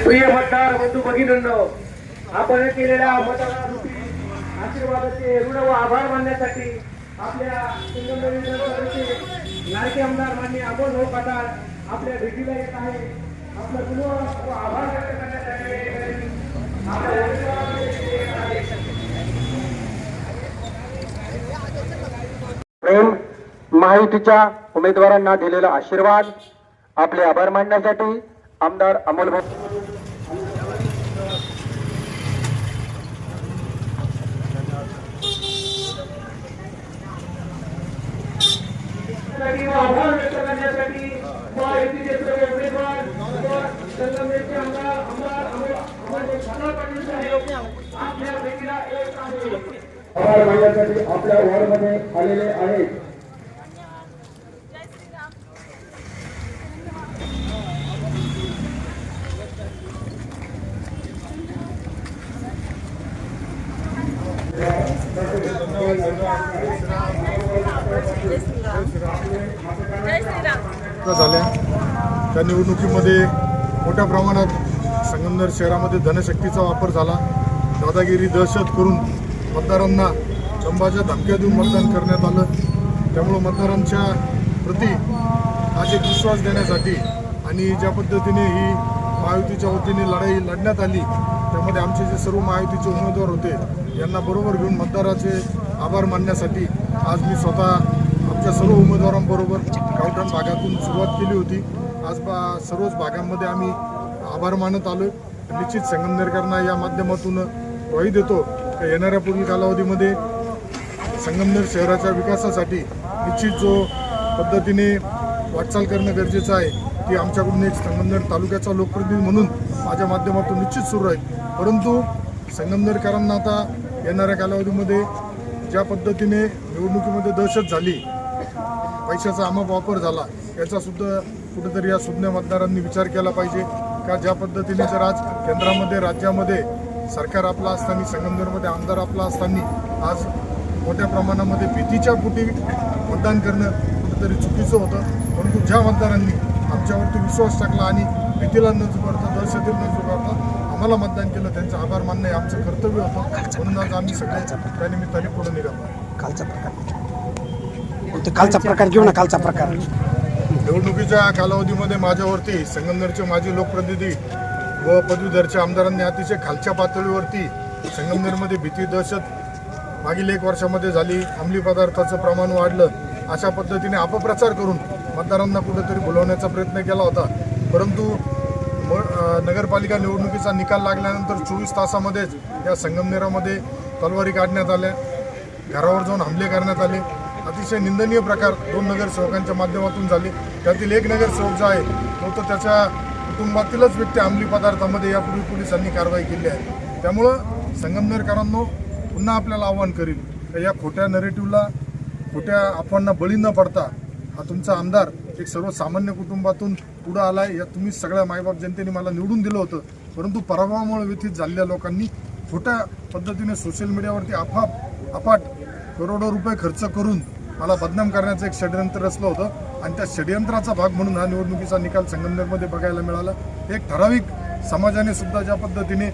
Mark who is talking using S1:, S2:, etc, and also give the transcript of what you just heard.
S1: प्रिय मतदार बंधू भगिनींनो, आपण केलेल्या मतदानासाठी आशीर्वादाचे ऋण व आभार मानण्यासाठी आपल्या संगमनेर विधानसभेचे लाडके आमदार माननीय अमोल भाऊ पठाण आपल्या भेटीला येत आहे. आपला ऋण व आभार व्यक्त करण्यासाठी आपल्या
S2: प्रेम महायुतीच्या उमेदवारांना दिलेला आशीर्वाद आपले आभार मानण्यासाठी आमदार अमोल भाऊ
S1: आभार व्यक्त करण्यासाठी महायुतीचे सर्व उमेदवार संगमनेरचे आमदार अमोल पठाण साहेब आपल्या भेटीला येत आहेत.
S2: आभार मानण्यासाठी आपल्या वॉर्डमध्ये आलेले आहेत.
S3: झाल्या त्या निवडणुकीमध्ये मोठ्या प्रमाणात संगमनेर शहरामध्ये धनशक्तीचा वापर झाला. दादागिरी दहशत करून मतदारांना दंबाच्या धमक्या देऊन मतदान करण्यात आलं. त्यामुळं मतदारांच्या प्रति आज एक विश्वास देण्यासाठी आणि ज्या पद्धतीने ही महायुतीच्या वतीने लढाई लढण्यात आली त्यामध्ये आमचे जे सर्व महायुतीचे उमेदवार होते यांना बरोबर घेऊन मतदाराचे आभार मानण्यासाठी आज मी स्वतः आमच्या सर्व उमेदवारांबरोबर गावठाण भागातून सुरुवात केली होती. आज सर्वच भागांमध्ये आम्ही आभार मानत आलो. निश्चित संगमनेरकरांना या माध्यमातून ग्वाही देतो की येणाऱ्या पुढील कालावधीमध्ये संगमनेर शहराच्या विकासासाठी निश्चित जो पद्धतीने वाटचाल करणं गरजेचं आहे ती आमच्याकडून एक संगमनेर तालुक्याचा लोकप्रतिनिधी म्हणून माझ्या माध्यमातून निश्चित सुरू आहे. परंतु संगमनेरकरांना आता येणाऱ्या कालावधीमध्ये ज्या पद्धतीने निवडणुकीमध्ये दहशत झाली, पैशाचा अमाप वापर झाला, याचासुद्धा कुठेतरी या सुज्ञ मतदारांनी विचार केला पाहिजे का ज्या पद्धतीने जर आज केंद्रामध्ये राज्यामध्ये सरकार आपला असताना संगमनेरमध्ये आमदार आपला असताना आज मोठ्या प्रमाणामध्ये भीतीच्या पोटी मतदान करणं कुठेतरी चुकीचं होतं. परंतु ज्या मतदारांनी आमच्यावरती विश्वास टाकला आणि भीतीला न जुगारता दहशतीला न जुगारता आम्हाला मतदान केलं त्यांचा आभार मानणं हे आमचं कर्तव्य होतं. म्हणून आज आम्ही सगळे त्या निमित्ताने पुढे निघालो.
S4: कालचा प्रकार घेऊ ना. कालचा प्रकार
S3: निवडणुकीच्या कालावधीमध्ये माझ्यावरती संगमनेरचे माजी लोकप्रतिनिधी व पदवीधरच्या आमदारांनी अतिशय खालच्या पातळीवरती संगमनेरमध्ये भीती दहशत मागील 1 वर्षामध्ये झाली. अंमली पदार्थाचं प्रमाण वाढलं अशा पद्धतीने अपप्रचार करून मतदारांना कुठेतरी भुलवण्याचा प्रयत्न केला होता. परंतु नगरपालिका निवडणुकीचा निकाल लागल्यानंतर 24 तासामध्येच या संगमनेरामध्ये तलवारी काढण्यात आल्या, घरावर जाऊन हमले करण्यात आले. अतिशय निंदनीय प्रकार 2 नगरसेवकांच्या माध्यमातून झाले. त्यातील एक नगरसेवक जो आहे तो तर त्याच्या कुटुंबातीलच व्यक्ती अंमली पदार्थामध्ये यापूर्वी पोलिसांनी कारवाई केली आहे. त्यामुळं संगमनेरकरांनो पुन्हा आपल्याला आव्हान करील की या खोट्या नरेटिव्हला, खोट्या अफवांना बळी न पडता हा तुमचा आमदार एक सर्वसामान्य कुटुंबातून पुढं आला आहे. या तुम्ही सगळ्या मायबाप जनतेने मला निवडून दिलं होतं, परंतु पराभवामुळे व्यथित झालेल्या लोकांनी खोट्या पद्धतीने सोशल मीडियावरती अफाट करोडो रुपये खर्च करून मला बदनाम करण्याचं एक षडयंत्र रचलं होतं आणि त्या षडयंत्राचा भाग म्हणून हा निवडणुकीचा निकाल संगमनेरमध्ये बघायला मिळाला. एक ठराविक समाजाने सुद्धा ज्या पद्धतीने